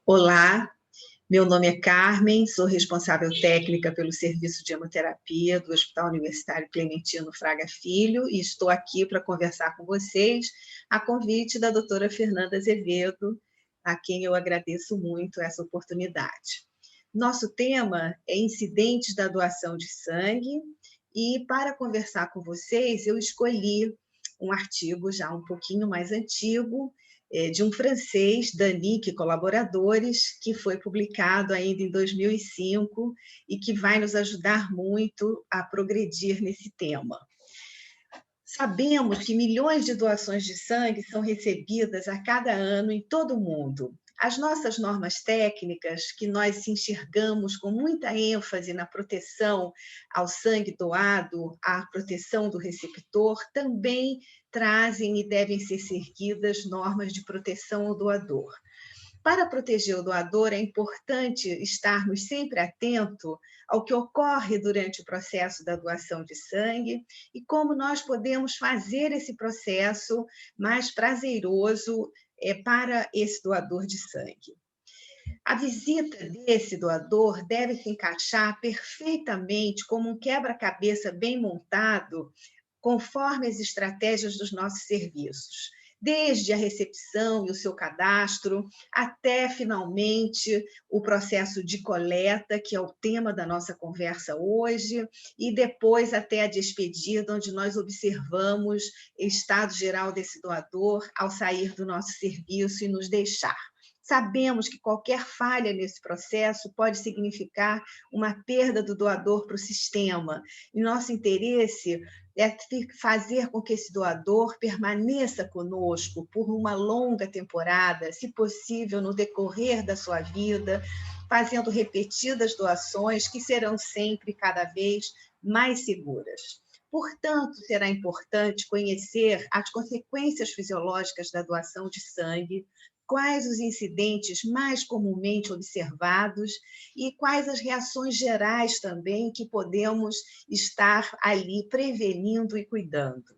Olá, meu nome é Carmen, sou responsável técnica pelo serviço de hemoterapia do Hospital Universitário Clementino Fraga Filho e estou aqui para conversar com vocês a convite da doutora Fernanda Azevedo, a quem eu agradeço muito essa oportunidade. Nosso tema é incidentes da doação de sangue e para conversar com vocês eu escolhi um artigo já um pouquinho mais antigo, de um francês, Danique Colaboradores, que foi publicado ainda em 2005 e que vai nos ajudar muito a progredir nesse tema. Sabemos que milhões de doações de sangue são recebidas a cada ano em todo o mundo. As nossas normas técnicas, que nós se enxergamos com muita ênfase na proteção ao sangue doado, à proteção do receptor, também trazem e devem ser seguidas normas de proteção ao doador. Para proteger o doador, é importante estarmos sempre atentos ao que ocorre durante o processo da doação de sangue e como nós podemos fazer esse processo mais prazeroso para esse doador de sangue. A visita desse doador deve se encaixar perfeitamente como um quebra-cabeça bem montado, conforme as estratégias dos nossos serviços. Desde a recepção e o seu cadastro, até, finalmente, o processo de coleta, que é o tema da nossa conversa hoje, e depois até a despedida, onde nós observamos o estado geral desse doador ao sair do nosso serviço e nos deixar. Sabemos que qualquer falha nesse processo pode significar uma perda do doador para o sistema. E nosso interesse é fazer com que esse doador permaneça conosco por uma longa temporada, se possível, no decorrer da sua vida, fazendo repetidas doações que serão sempre cada vez mais seguras. Portanto, será importante conhecer as consequências fisiológicas da doação de sangue, quais os incidentes mais comumente observados e quais as reações gerais também que podemos estar ali prevenindo e cuidando.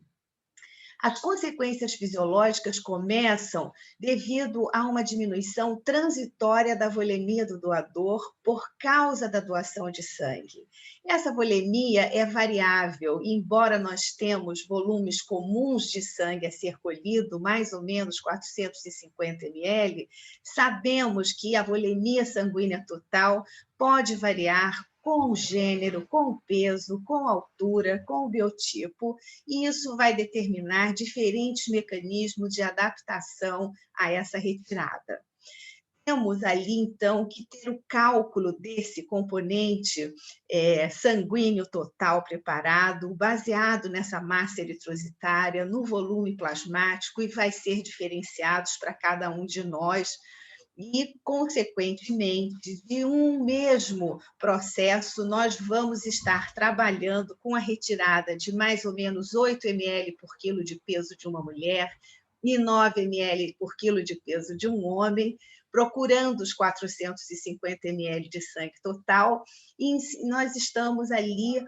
As consequências fisiológicas começam devido a uma diminuição transitória da volemia do doador por causa da doação de sangue. Essa volemia é variável, e embora nós temos volumes comuns de sangue a ser colhido, mais ou menos 450 ml, sabemos que a volemia sanguínea total pode variar com o gênero, com o peso, com a altura, com o biotipo, e isso vai determinar diferentes mecanismos de adaptação a essa retirada. Temos ali, então, que ter o cálculo desse componente sanguíneo total preparado, baseado nessa massa eritrocitária, no volume plasmático, e vai ser diferenciados para cada um de nós, e, consequentemente, de um mesmo processo, nós vamos estar trabalhando com a retirada de mais ou menos 8 ml por quilo de peso de uma mulher e 9 ml por quilo de peso de um homem, procurando os 450 ml de sangue total, e nós estamos ali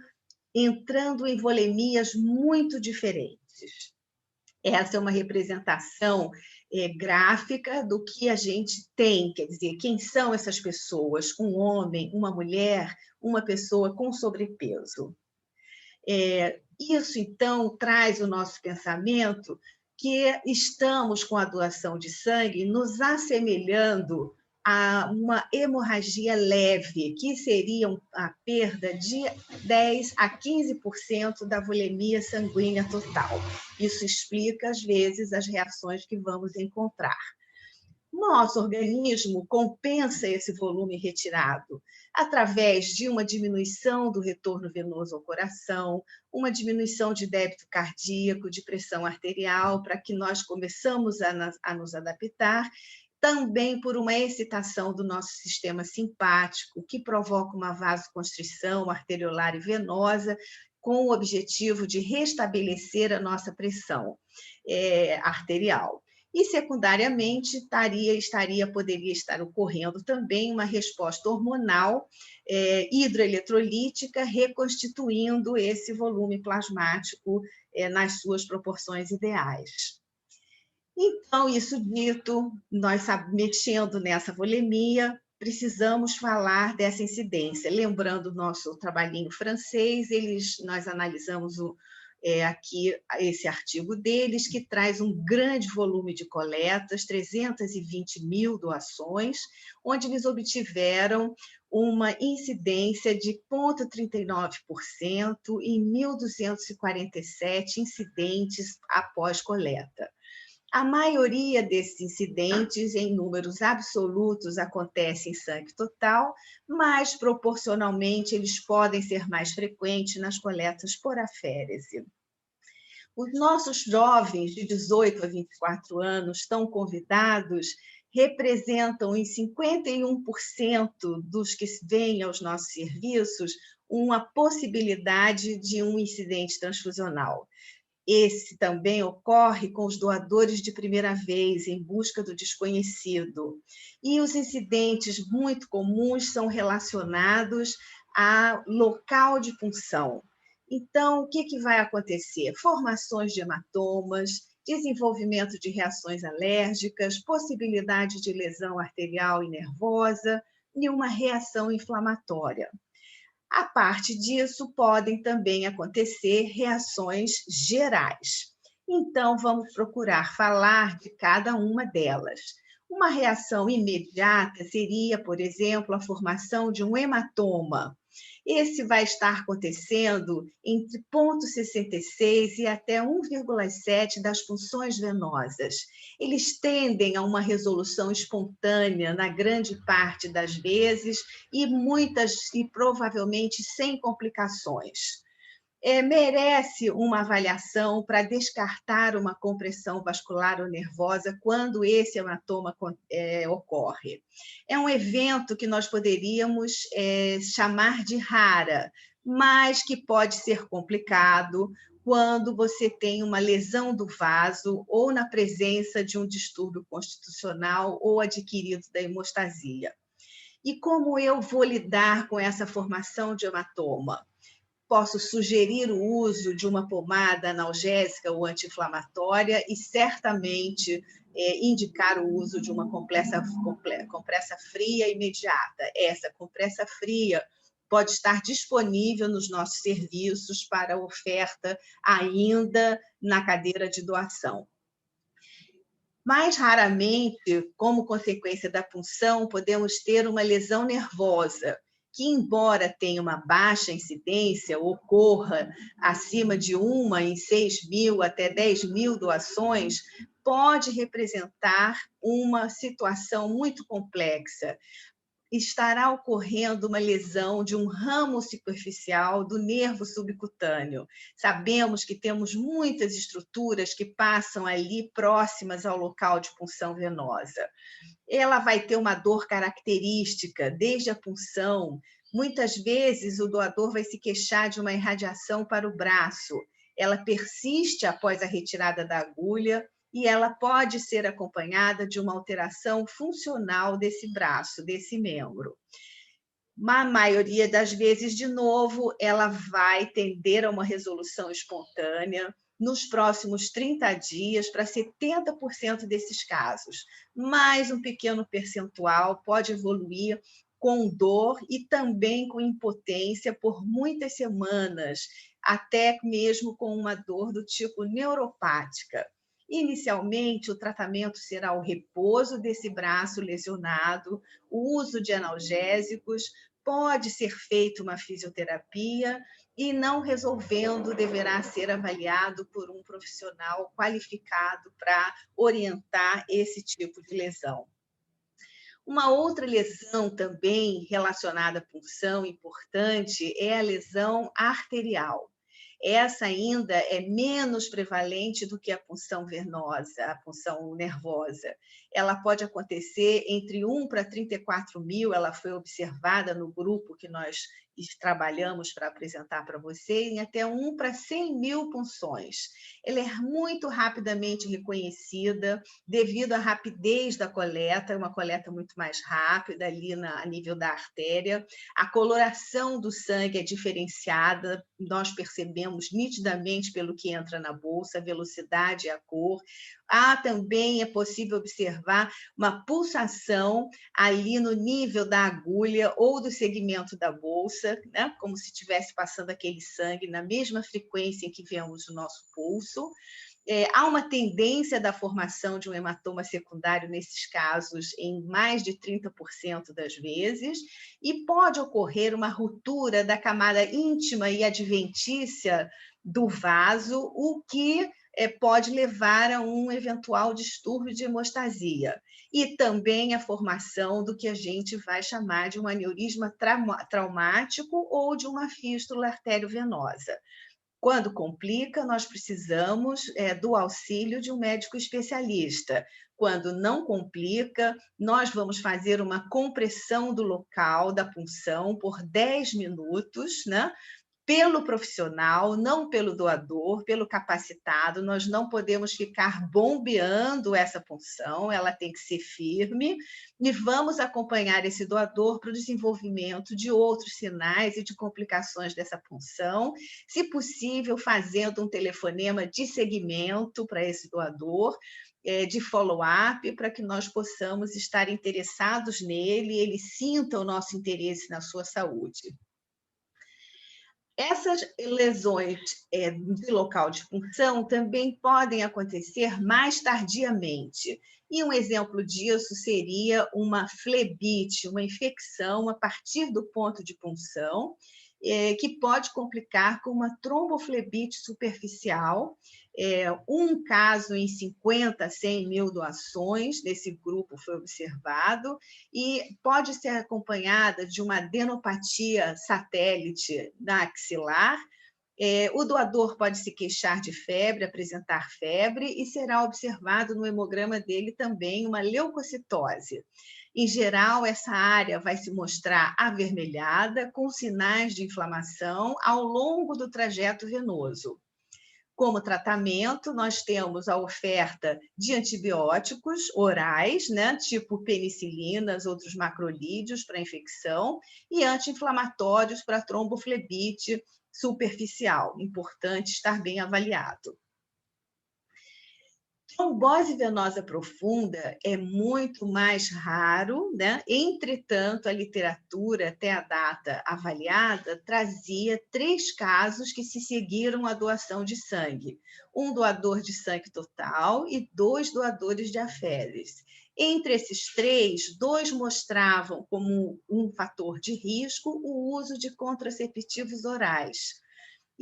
entrando em volemias muito diferentes. Essa é uma representação gráfica do que a gente tem, quer dizer, quem são essas pessoas? Um homem, uma mulher, uma pessoa com sobrepeso. Isso, então, traz o nosso pensamento que estamos com a doação de sangue nos assemelhando a uma hemorragia leve, que seria a perda de 10 a 15% da volemia sanguínea total. Isso explica, às vezes, as reações que vamos encontrar. Nosso organismo compensa esse volume retirado através de uma diminuição do retorno venoso ao coração, uma diminuição de débito cardíaco, de pressão arterial, para que nós começamos a nos adaptar, também por uma excitação do nosso sistema simpático, que provoca uma vasoconstrição arteriolar e venosa, com o objetivo de restabelecer a nossa pressão arterial. E, secundariamente, poderia estar ocorrendo também uma resposta hormonal hidroeletrolítica, reconstituindo esse volume plasmático nas suas proporções ideais. Então, isso dito, nós mexendo nessa volemia, precisamos falar dessa incidência. Lembrando o nosso trabalhinho francês, nós analisamos aqui esse artigo deles, que traz um grande volume de coletas, 320 mil doações, onde eles obtiveram uma incidência de 0,39% em 1.247 incidentes após coleta. A maioria desses incidentes, em números absolutos, acontece em sangue total, mas proporcionalmente eles podem ser mais frequentes nas coletas por aférese. Os nossos jovens de 18 a 24 anos estão convidados, representam em 51% dos que vêm aos nossos serviços uma possibilidade de um incidente transfusional. Esse também ocorre com os doadores de primeira vez, em busca do desconhecido. E os incidentes muito comuns são relacionados a local de punção. Então, o que vai acontecer? Formações de hematomas, desenvolvimento de reações alérgicas, possibilidade de lesão arterial e nervosa e uma reação inflamatória. A parte disso, podem também acontecer reações gerais. Então, vamos procurar falar de cada uma delas. Uma reação imediata seria, por exemplo, a formação de um hematoma. Esse vai estar acontecendo entre 0,66 e até 1,7 das punções venosas. Eles tendem a uma resolução espontânea na grande parte das vezes e provavelmente sem complicações. Merece uma avaliação para descartar uma compressão vascular ou nervosa quando esse hematoma ocorre. É um evento que nós poderíamos chamar de rara, mas que pode ser complicado quando você tem uma lesão do vaso ou na presença de um distúrbio constitucional ou adquirido da hemostasia. E como eu vou lidar com essa formação de hematoma? Posso sugerir o uso de uma pomada analgésica ou anti-inflamatória e certamente indicar o uso de uma compressa fria imediata. Essa compressa fria pode estar disponível nos nossos serviços para oferta ainda na cadeira de doação. Mais raramente, como consequência da punção, podemos ter uma lesão nervosa, que, embora tenha uma baixa incidência, ocorra acima de 1 em 6.000 até 10.000 doações, pode representar uma situação muito complexa. Estará ocorrendo uma lesão de um ramo superficial do nervo subcutâneo. Sabemos que temos muitas estruturas que passam ali próximas ao local de punção venosa. Ela vai ter uma dor característica, desde a punção. Muitas vezes o doador vai se queixar de uma irradiação para o braço. Ela persiste após a retirada da agulha, e ela pode ser acompanhada de uma alteração funcional desse braço, desse membro. Na maioria das vezes, de novo, ela vai tender a uma resolução espontânea nos próximos 30 dias para 70% desses casos. Mas um pequeno percentual pode evoluir com dor e também com impotência por muitas semanas, até mesmo com uma dor do tipo neuropática. Inicialmente, o tratamento será o repouso desse braço lesionado, o uso de analgésicos, pode ser feita uma fisioterapia e, não resolvendo, deverá ser avaliado por um profissional qualificado para orientar esse tipo de lesão. Uma outra lesão também relacionada à punção importante é a lesão arterial. Essa ainda é menos prevalente do que a punção venosa, a punção nervosa. Ela pode acontecer entre 1 para 34.000, ela foi observada no grupo que nós trabalhamos para apresentar para você, em até 1 para 100.000 punções. Ela é muito rapidamente reconhecida devido à rapidez da coleta, uma coleta muito mais rápida ali a nível da artéria. A coloração do sangue é diferenciada, nós percebemos nitidamente pelo que entra na bolsa, a velocidade e a cor. Também é possível observar uma pulsação ali no nível da agulha ou do segmento da bolsa, né? Como se estivesse passando aquele sangue na mesma frequência em que vemos o nosso pulso. Há uma tendência da formação de um hematoma secundário nesses casos em mais de 30% das vezes, e pode ocorrer uma ruptura da camada íntima e adventícia do vaso, o que pode levar a um eventual distúrbio de hemostasia. E também a formação do que a gente vai chamar de um aneurisma traumático ou de uma fístula arteriovenosa. Quando complica, nós precisamos do auxílio de um médico especialista. Quando não complica, nós vamos fazer uma compressão do local da punção por 10 minutos, né? Pelo profissional, não pelo doador, pelo capacitado. Nós não podemos ficar bombeando essa punção, ela tem que ser firme, e vamos acompanhar esse doador para o desenvolvimento de outros sinais e de complicações dessa punção, se possível, fazendo um telefonema de seguimento para esse doador, de follow-up, para que nós possamos estar interessados nele e ele sinta o nosso interesse na sua saúde. Essas lesões de local de punção também podem acontecer mais tardiamente. E um exemplo disso seria uma flebite, uma infecção a partir do ponto de punção, que pode complicar com uma tromboflebite superficial. Um caso em 50 a 100 mil doações desse grupo foi observado, e pode ser acompanhada de uma adenopatia satélite na axilar. O doador pode se queixar de febre, apresentar febre, e será observado no hemograma dele também uma leucocitose. Em geral, essa área vai se mostrar avermelhada, com sinais de inflamação ao longo do trajeto venoso. Como tratamento, nós temos a oferta de antibióticos orais, né, tipo penicilinas, outros macrolídeos para infecção, e anti-inflamatórios para tromboflebite superficial. Importante estar bem avaliado. Trombose venosa profunda é muito mais raro, né? Entretanto, a literatura, até a data avaliada, trazia 3 casos que se seguiram à doação de sangue. Um doador de sangue total e 2 doadores de aféres. Entre esses 3, 2 mostravam como um fator de risco o uso de contraceptivos orais.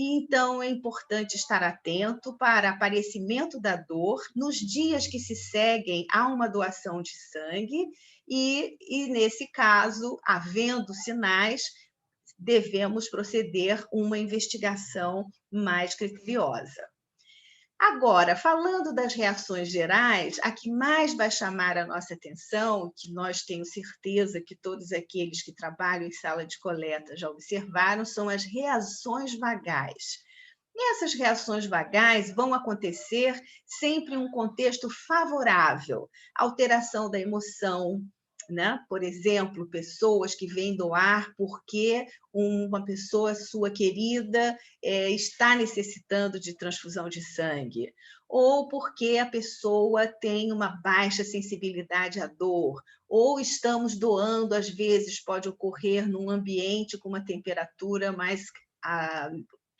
E então é importante estar atento para aparecimento da dor nos dias que se seguem a uma doação de sangue e nesse caso, havendo sinais, devemos proceder uma investigação mais criteriosa. Agora, falando das reações gerais, a que mais vai chamar a nossa atenção, que nós tenho certeza que todos aqueles que trabalham em sala de coleta já observaram, são as reações vagais. E essas reações vagais vão acontecer sempre em um contexto favorável, alteração da emoção, né? Por exemplo, pessoas que vêm doar porque uma pessoa sua querida está necessitando de transfusão de sangue, ou porque a pessoa tem uma baixa sensibilidade à dor, ou estamos doando, às vezes pode ocorrer num ambiente com uma temperatura mais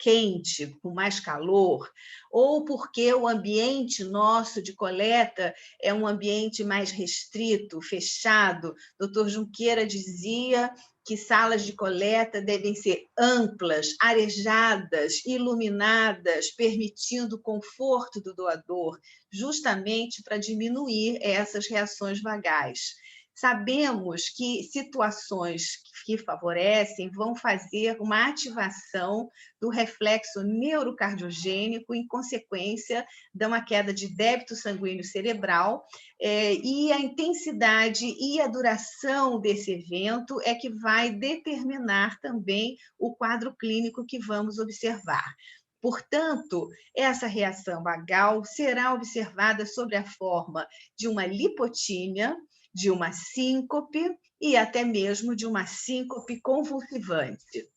quente, com mais calor, ou porque o ambiente nosso de coleta é um ambiente mais restrito, fechado. Dr. Junqueira dizia que salas de coleta devem ser amplas, arejadas, iluminadas, permitindo o conforto do doador, justamente para diminuir essas reações vagais. Sabemos que situações que favorecem vão fazer uma ativação do reflexo neurocardiogênico em consequência de uma queda de débito sanguíneo cerebral, e a intensidade e a duração desse evento é que vai determinar também o quadro clínico que vamos observar. Portanto, essa reação vagal será observada sob a forma de uma lipotímia, de uma síncope e até mesmo de uma síncope convulsivante.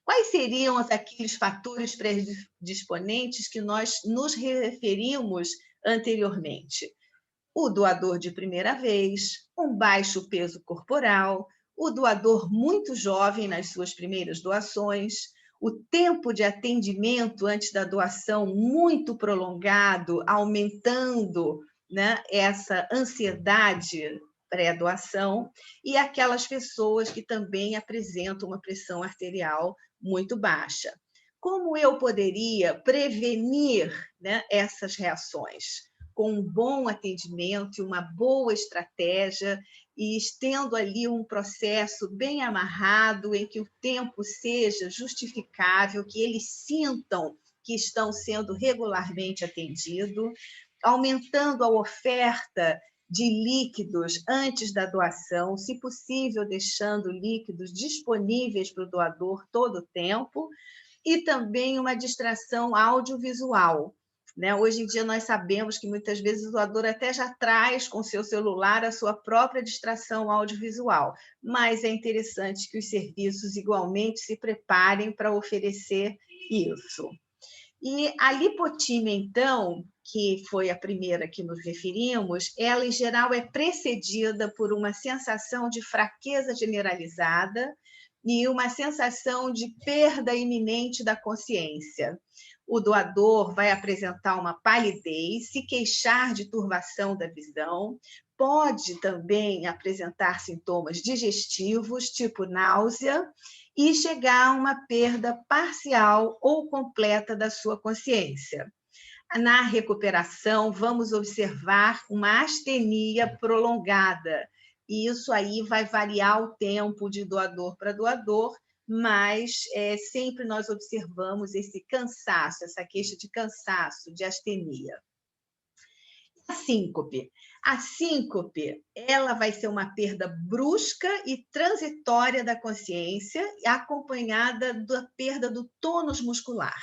Quais seriam aqueles fatores predisponentes que nós nos referimos anteriormente? O doador de primeira vez, um baixo peso corporal, o doador muito jovem nas suas primeiras doações, o tempo de atendimento antes da doação muito prolongado, aumentando, né, essa ansiedade pré-doação, e aquelas pessoas que também apresentam uma pressão arterial muito baixa. Como eu poderia prevenir, né, essas reações? Com um bom atendimento e uma boa estratégia, e tendo ali um processo bem amarrado, em que o tempo seja justificável, que eles sintam que estão sendo regularmente atendidos, aumentando a oferta de líquidos antes da doação, se possível, deixando líquidos disponíveis para o doador todo o tempo, e também uma distração audiovisual. Né? Hoje em dia, nós sabemos que muitas vezes o doador até já traz com seu celular a sua própria distração audiovisual, mas é interessante que os serviços igualmente se preparem para oferecer isso. E a lipotímia, então, que foi a primeira que nos referimos, ela, em geral, é precedida por uma sensação de fraqueza generalizada e uma sensação de perda iminente da consciência. O doador vai apresentar uma palidez, se queixar de turbação da visão, pode também apresentar sintomas digestivos, tipo náusea, e chegar a uma perda parcial ou completa da sua consciência. Na recuperação, vamos observar uma astenia prolongada, e isso aí vai variar o tempo de doador para doador, mas sempre nós observamos esse cansaço, essa queixa de cansaço, de astenia. A síncope. A síncope, ela vai ser uma perda brusca e transitória da consciência, acompanhada da perda do tônus muscular.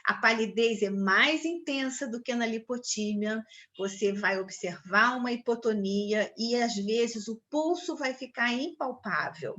A palidez é mais intensa do que na lipotímia, você vai observar uma hipotonia e, às vezes, o pulso vai ficar impalpável.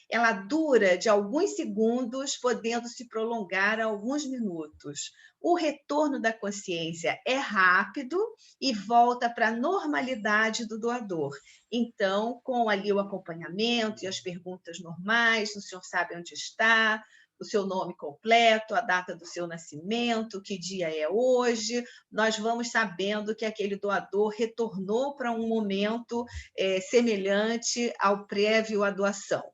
Ela dura de alguns segundos, podendo se prolongar a alguns minutos. O retorno da consciência é rápido e volta para a normalidade do doador. Então, com ali o acompanhamento e as perguntas normais, o senhor sabe onde está, o seu nome completo, a data do seu nascimento, que dia é hoje, nós vamos sabendo que aquele doador retornou para um momento semelhante ao prévio à doação.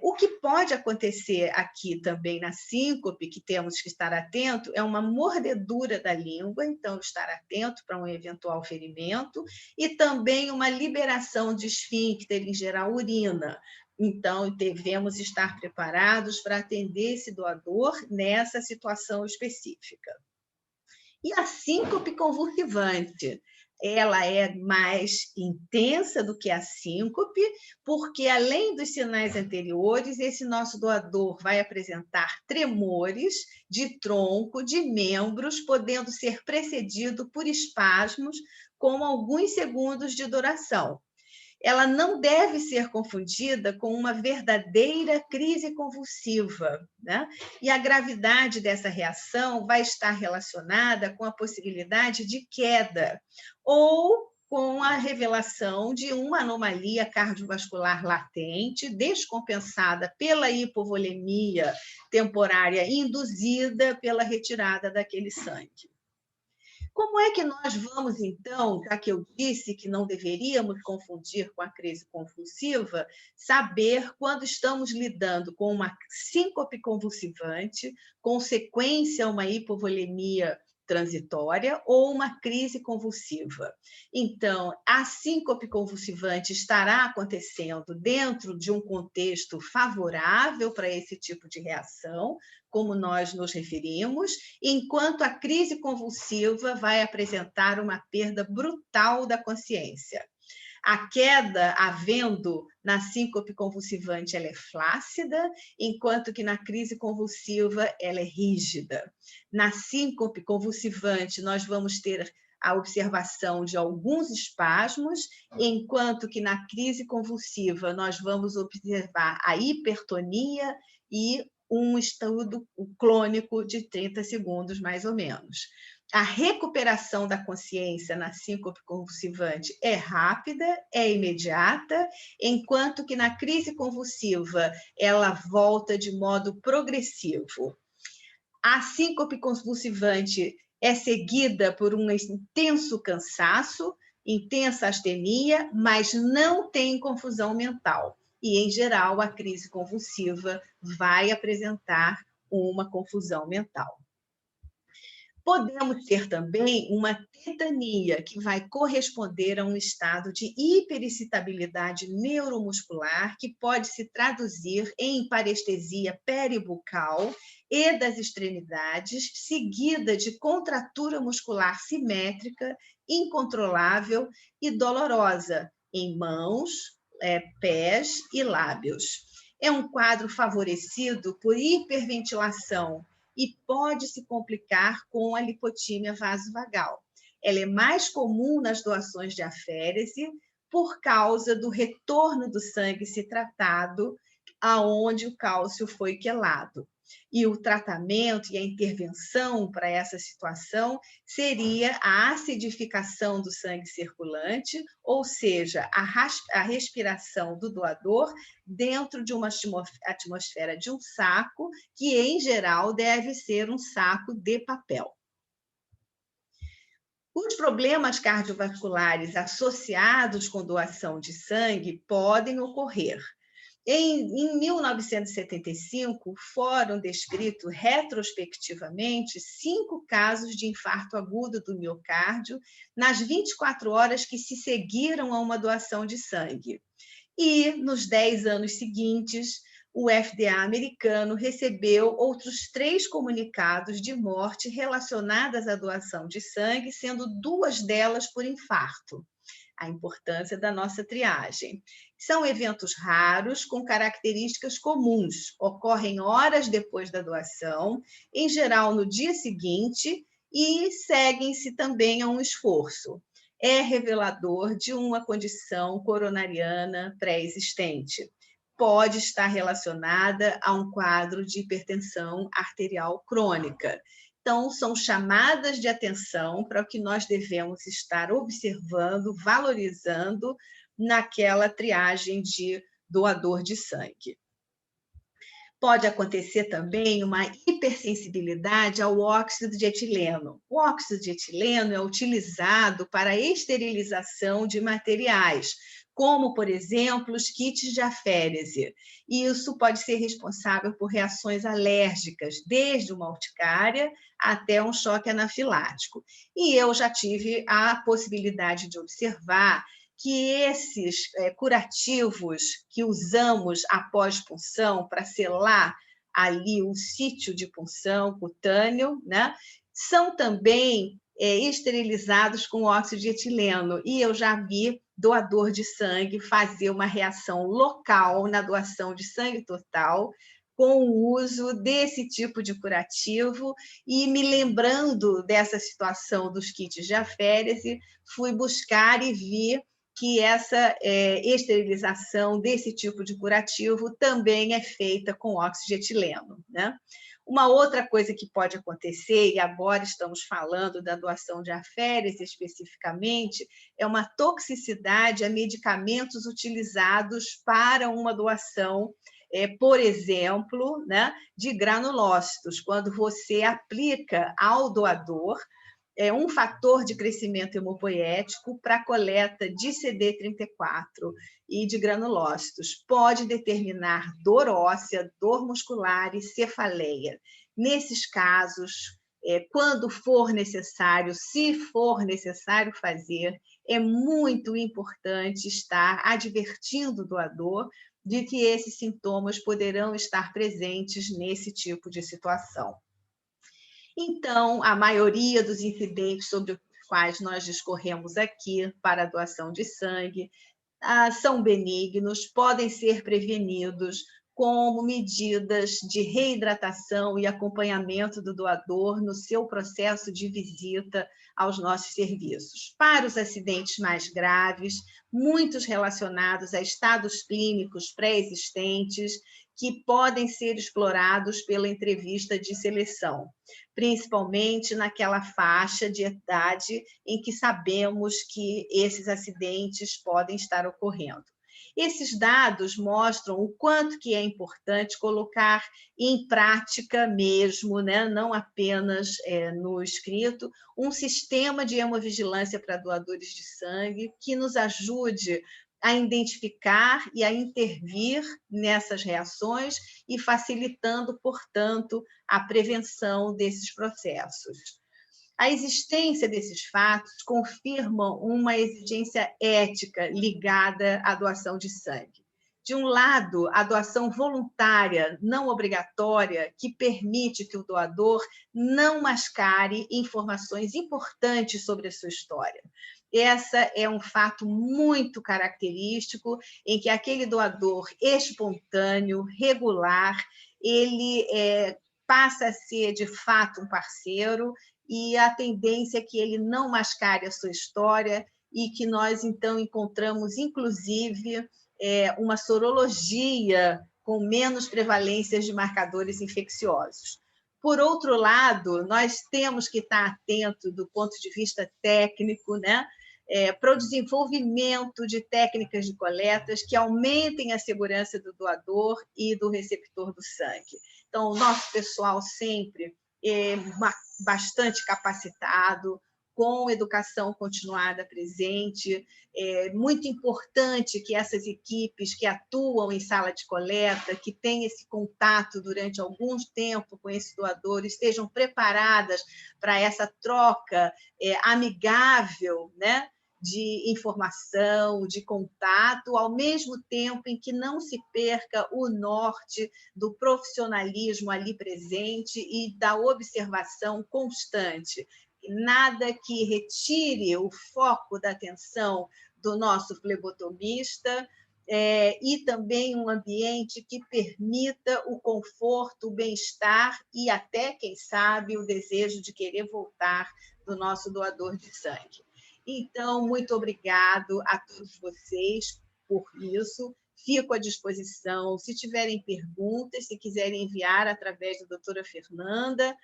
O que pode acontecer aqui também na síncope, que temos que estar atento, é uma mordedura da língua, então estar atento para um eventual ferimento, e também uma liberação de esfíncter, em geral urina. Então, devemos estar preparados para atender esse doador nessa situação específica. E a síncope convulsivante, ela é mais intensa do que a síncope, porque, além dos sinais anteriores, esse nosso doador vai apresentar tremores de tronco, de membros, podendo ser precedido por espasmos com alguns segundos de duração. Ela não deve ser confundida com uma verdadeira crise convulsiva, né? E a gravidade dessa reação vai estar relacionada com a possibilidade de queda ou com a revelação de uma anomalia cardiovascular latente, descompensada pela hipovolemia temporária induzida pela retirada daquele sangue. Como é que nós vamos, então, já que eu disse que não deveríamos confundir com a crise convulsiva, saber quando estamos lidando com uma síncope convulsivante, consequência a uma hipovolemia transitória ou uma crise convulsiva? Então, a síncope convulsivante estará acontecendo dentro de um contexto favorável para esse tipo de reação, como nós nos referimos, enquanto a crise convulsiva vai apresentar uma perda brutal da consciência. A queda, havendo na síncope convulsivante, ela é flácida, enquanto que na crise convulsiva ela é rígida. Na síncope convulsivante, nós vamos ter a observação de alguns espasmos, enquanto que na crise convulsiva nós vamos observar a hipertonia e um estudo clônico de 30 segundos, mais ou menos. A recuperação da consciência na síncope convulsivante é rápida, é imediata, enquanto que na crise convulsiva ela volta de modo progressivo. A síncope convulsivante é seguida por um intenso cansaço, intensa astenia, mas não tem confusão mental. E, em geral, a crise convulsiva vai apresentar uma confusão mental. Podemos ter também uma tetania, que vai corresponder a um estado de hiperexcitabilidade neuromuscular, que pode se traduzir em parestesia peribucal e das extremidades, seguida de contratura muscular simétrica, incontrolável e dolorosa em mãos, pés e lábios. É um quadro favorecido por hiperventilação e pode se complicar com a lipotímia vasovagal. Ela é mais comum nas doações de aférese por causa do retorno do sangue citratado aonde o cálcio foi quelado. E o tratamento e a intervenção para essa situação seria a acidificação do sangue circulante, ou seja, a respiração do doador dentro de uma atmosfera de um saco, que, em geral, deve ser um saco de papel. Os problemas cardiovasculares associados com doação de sangue podem ocorrer. Em 1975, foram descritos retrospectivamente 5 casos de infarto agudo do miocárdio nas 24 horas que se seguiram a uma doação de sangue. E, nos 10 anos seguintes, o FDA americano recebeu outros 3 comunicados de morte relacionadas à doação de sangue, sendo 2 delas por infarto. A importância da nossa triagem. São eventos raros, com características comuns. Ocorrem horas depois da doação, em geral no dia seguinte, e seguem-se também a um esforço. É revelador de uma condição coronariana pré-existente. Pode estar relacionada a um quadro de hipertensão arterial crônica. Então, são chamadas de atenção para o que nós devemos estar observando, valorizando naquela triagem de doador de sangue. Pode acontecer também uma hipersensibilidade ao óxido de etileno. O óxido de etileno é utilizado para a esterilização de materiais, como, por exemplo, os kits de aférese. Isso pode ser responsável por reações alérgicas, desde uma urticária até um choque anafilático. E eu já tive a possibilidade de observar que esses curativos que usamos após punção para selar ali o sítio de punção cutâneo, né, são também esterilizados com óxido de etileno. E eu já vi doador de sangue fazer uma reação local na doação de sangue total com o uso desse tipo de curativo, e me lembrando dessa situação dos kits de aférese, fui buscar e vi que essa esterilização desse tipo de curativo também é feita com óxido de etileno, né? Uma outra coisa que pode acontecer, e agora estamos falando da doação de aférese especificamente, é uma toxicidade a medicamentos utilizados para uma doação, por exemplo, né, de granulócitos, quando você aplica ao doador um fator de crescimento hemopoético para a coleta de CD34 e de granulócitos. Pode determinar dor óssea, dor muscular e cefaleia. Nesses casos, quando for necessário, se for necessário fazer, é muito importante estar advertindo o doador de que esses sintomas poderão estar presentes nesse tipo de situação. Então, a maioria dos incidentes sobre os quais nós discorremos aqui para a doação de sangue são benignos, podem ser prevenidos como medidas de reidratação e acompanhamento do doador no seu processo de visita aos nossos serviços. Para os acidentes mais graves, muitos relacionados a estados clínicos pré-existentes, que podem ser explorados pela entrevista de seleção, principalmente naquela faixa de idade em que sabemos que esses acidentes podem estar ocorrendo. Esses dados mostram o quanto que é importante colocar em prática mesmo, né, não apenas no escrito, um sistema de hemovigilância para doadores de sangue que nos ajude a identificar e a intervir nessas reações e facilitando, portanto, a prevenção desses processos. A existência desses fatos confirma uma exigência ética ligada à doação de sangue. De um lado, a doação voluntária, não obrigatória, que permite que o doador não mascare informações importantes sobre a sua história. Essa é um fato muito característico em que aquele doador espontâneo, regular, ele passa a ser, de fato, um parceiro, e a tendência é que ele não mascare a sua história e que nós, então, encontramos, inclusive, uma sorologia com menos prevalências de marcadores infecciosos. Por outro lado, nós temos que estar atentos do ponto de vista técnico, né, para o desenvolvimento de técnicas de coletas que aumentem a segurança do doador e do receptor do sangue. Então, o nosso pessoal sempre bastante capacitado, com educação continuada presente. É muito importante que essas equipes que atuam em sala de coleta, que têm esse contato durante algum tempo com esses doadores, estejam preparadas para essa troca amigável, né, de informação, de contato, ao mesmo tempo em que não se perca o norte do profissionalismo ali presente e da observação constante. Nada que retire o foco da atenção do nosso flebotomista, e também um ambiente que permita o conforto, o bem-estar e até, quem sabe, o desejo de querer voltar do nosso doador de sangue. Então, muito obrigado a todos vocês por isso. Fico à disposição. Se tiverem perguntas, se quiserem enviar através da doutora Fernanda,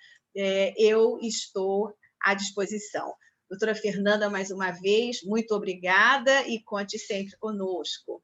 eu estou à disposição. Doutora Fernanda, mais uma vez, muito obrigada e conte sempre conosco.